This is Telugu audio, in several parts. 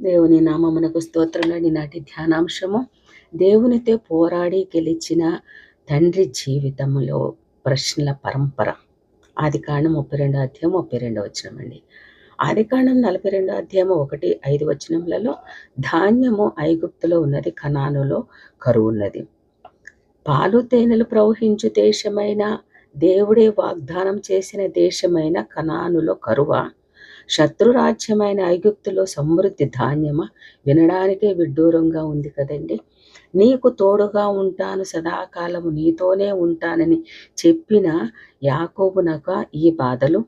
దేవుని నామమునకు స్తోత్రములని నాటి ధ్యానాంశము. దేవునితో పోరాడి గెలిచిన తండ్రి జీవితంలో ప్రశ్నల పరంపర. ఆదికాండం 32 అధ్యాయం 32 వచనం అండి. ఆదికాండం 42 అధ్యాయం 1-5 వచనములలో ధాన్యము ఐగుప్తులో ఉన్నది, కనానులో కరువు ఉన్నది. పాలు తేనెలు ప్రవహించు దేశమైన, దేవుడే వాగ్దానం చేసిన దేశమైన కనానులో కరువ, శత్రురాజ్యమైన ఐగుప్తులో సమృద్ధి ధాన్యమా? వినడానికే విడ్డూరంగా ఉంది కదండి. నీకు తోడుగా ఉంటాను, సదాకాలము నీతోనే ఉంటానని చెప్పిన యాకోబునకు ఈ బాధలు.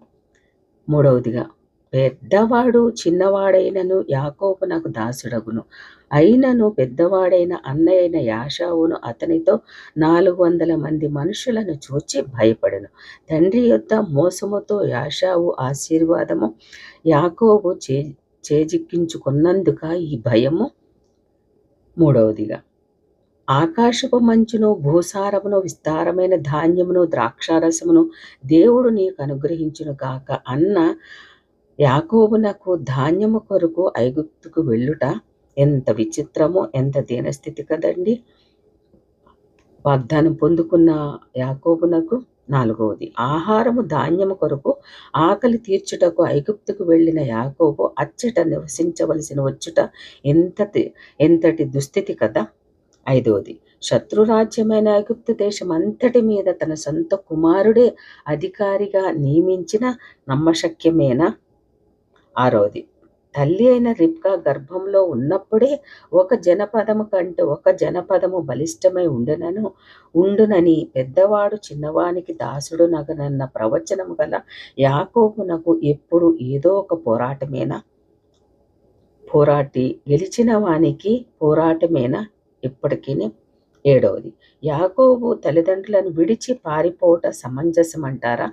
మూడవదిగా, పెద్దవాడు చిన్నవాడైనను యాకోబునకు దాసుడగును, అయినను పెద్దవాడైన అన్నయ్యైన యాషావును అతనితో 400 మంది మనుషులను చూచి భయపడెను. తండ్రి యొద్ద మోసముతో యాషావు ఆశీర్వాదము యాకోబు చేజిక్కించుకున్నందుక ఈ భయము. మూడవదిగా, ఆకాశపు మంచును, భూసారమును, విస్తారమైన ధాన్యమును, ద్రాక్షారసమును దేవుడు నీకు అనుగ్రహించును గాక అన్న యాకోబునకు ధాన్యము కొరకు ఐగుప్తుకు వెళ్ళుట ఎంత విచిత్రమో, ఎంత దీనస్థితి కదండి. వాగ్దానం పొందుకున్న యాకోబునకు. నాలుగవది, ఆహారము ధాన్యము కొరకు ఆకలి తీర్చుటకు ఐగుప్తుకు వెళ్ళిన యాకోబు అచ్చట నివసించవలసిన వచ్చుట ఎంతటి దుస్థితి కదా. ఐదవది, శత్రురాజ్యమైన ఐగుప్తు దేశం అంతటి మీద తన సొంత కుమారుడే అధికారిగా నియమించిన నమ్మశక్యమేనా. ఆరవది, తల్లి అయిన రిబ్కా గర్భంలో ఉన్నప్పుడే ఒక జనపదము కంటే ఒక జనపదము బలిష్టమై ఉండునని పెద్దవాడు చిన్నవానికి దాసుడు నగనన్న ప్రవచనము గల యాకోబునకు ఎప్పుడు ఏదో ఒక పోరాటమేనా. పోరాటి గెలిచిన వానికి పోరాటమేనా ఇప్పటికీ. ఏడవది, యాకోబు తల్లిదండ్రులను విడిచి పారిపోవట సమంజసమంటారా.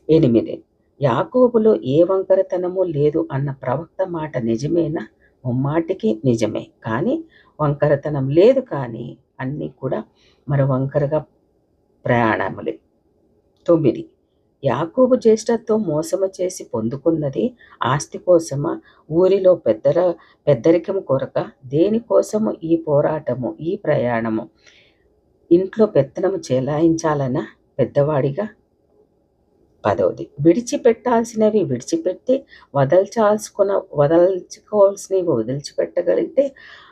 8, యాకోబులో ఏ వంకరతనము లేదు అన్న ప్రవక్త మాట నిజమేనా. ముమ్మాటికి నిజమే, కానీ వంకరతనం లేదు, కానీ అన్నీ కూడా మరి వంకరగా ప్రయాణములే. 9, యాకోబు జ్యేష్ఠత్వం మోసము చేసి పొందుకున్నది ఆస్తి కోసమా, ఊరిలో పెద్దరికము కొరక? దేనికోసము ఈ పోరాటము, ఈ ప్రయాణము? ఇంట్లో పెత్తనము చెలాయించాలనా పెద్దవాడిగా. 10, విడిచిపెట్టాల్సినవి విడిచిపెట్టి వదల్చుకోవాల్సినవి వదిలిచిపెట్టగలిగితే,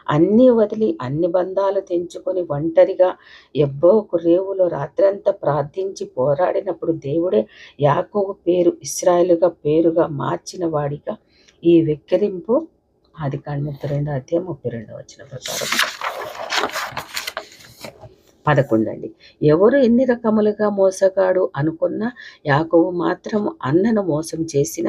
అన్నీ వదిలి అన్ని బంధాలు తెంచుకొని ఒంటరిగా ఎబ్బోకు రేవులో రాత్రంతా ప్రార్థించి పోరాడినప్పుడు దేవుడే యాకోబు పేరు ఇశ్రాయేలుగా పేరుగా మార్చిన వాడిగా ఈ వెక్కిరింపు. ఆదికాండం 32 అధ్యాయం 32 వచనం ప్రకారం. 11, ఎవరు ఎన్ని రకములుగా మోసగాడు అనుకున్న యాకోబు మాత్రము అన్నను మోసం చేసిన,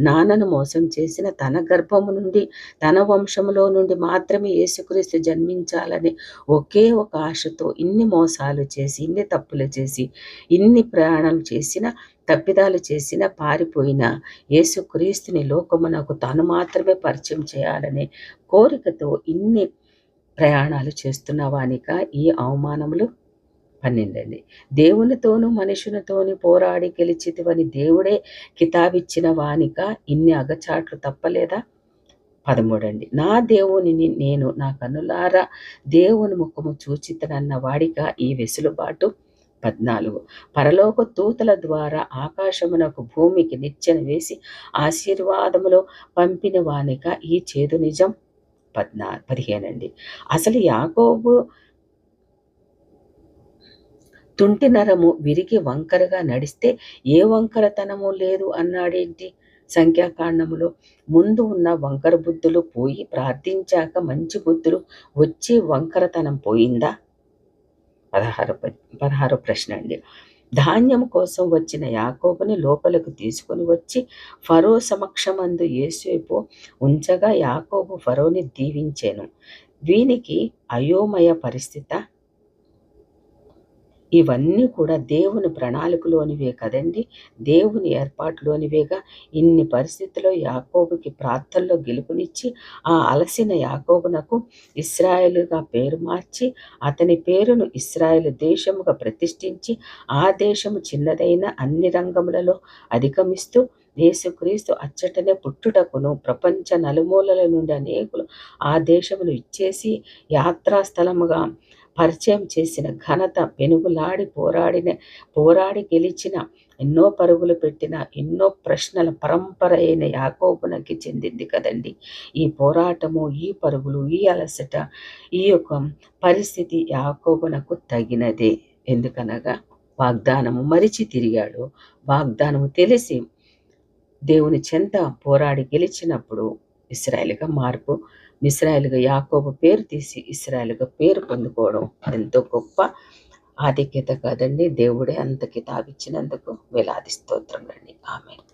నాన్నను మోసం చేసిన, తన గర్భము నుండి తన వంశములో నుండి మాత్రమే యేసుక్రీస్తు జన్మించాలని ఒకే ఒక ఆశతో ఇన్ని మోసాలు చేసి, ఇన్ని తప్పులు చేసి, ఇన్ని ప్రయాణాలు చేసిన, తప్పిదాలు చేసిన, పారిపోయిన యేసుక్రీస్తుని లోకమునకు తాను మాత్రమే పరిచయం చేయాలనే కోరికతో ఇన్ని ప్రయాణాలు చేస్తున్న వానిక ఈ అవమానములు. 12, దేవునితోనూ మనుషునితోని పోరాడి గెలిచితివని దేవుడే కితాబిచ్చిన వానిక ఇన్ని అగచాట్లు తప్పలేదా. 13, నా దేవునిని నేను నా కన్నులారా దేవుని ముఖము చూచితనన్న వాడిగా ఈ వెసులుబాటు. 14, పరలోక దూతల ద్వారా ఆకాశమునకు భూమికి నిచ్చెన వేసి ఆశీర్వాదములో పంపిన వానిక ఈ చేదు నిజం. 15, అసలు యాకోబు తుంటి నరము విరిగి వంకరగా నడిస్తే ఏ వంకరతనము లేదు అన్నాడేంటి. సంఖ్యాకాండములో ముందు ఉన్న వంకర బుద్ధులు పోయి ప్రార్థించాక మంచి బుద్ధులు వచ్చి వంకరతనం పోయిందా. 16 ప్రశ్న అండి. ధాన్యం కోసం వచ్చిన యాకోబుని లోపలకు తీసుకుని వచ్చి ఫరో సమక్షమందు యేసేపు ఉంచగా యాకోబు ఫరోని దీవించెను. వీనికి అయోమయ పరిస్థితి. ఇవన్నీ కూడా దేవుని ప్రణాళికలోనివే కదండి, దేవుని ఏర్పాటులోనివేగా. ఇన్ని పరిస్థితుల్లో యాకోబుకి ప్రార్థనలో గెలుపునిచ్చి ఆ అలసిన యాకోబునకు ఇశ్రాయేలుగా పేరు మార్చి అతని పేరును ఇశ్రాయేలు దేశముగా ప్రతిష్ఠించి ఆ దేశము చిన్నదైన అన్ని రంగములలో అధిగమిస్తూ యేసుక్రీస్తు అచ్చటనే పుట్టుటకును ప్రపంచ నలుమూలల నుండి అనేకులు ఆ దేశమును ఇచ్చేసి యాత్రాస్థలముగా పరిచయం చేసిన ఘనత, పోరాడి గెలిచిన, ఎన్నో పరుగులు పెట్టిన, ఎన్నో ప్రశ్నల పరంపర అయిన యాకోబునకి చెందింది కదండి. ఈ పోరాటము, ఈ పరుగులు, ఈ అలసట, ఈ యొక్క పరిస్థితి యాకోబునకు తగినదే. ఎందుకనగా వాగ్దానము మరిచి తిరిగాడు. వాగ్దానము తెలిసి దేవుని చెంత పోరాడి గెలిచినప్పుడు ఇశ్రాయేలుగా మార్పు, ఇశ్రాయేలుగా యాకోబు పేరు తీసి ఇశ్రాయేలుగా పేరు పొందుకోవడం ఎంతో గొప్ప ఆధిక్యత కదండి. దేవుడే అంత కితాబిచ్చినందుకు వేలాది స్తోత్రములండి. ఆమేన్.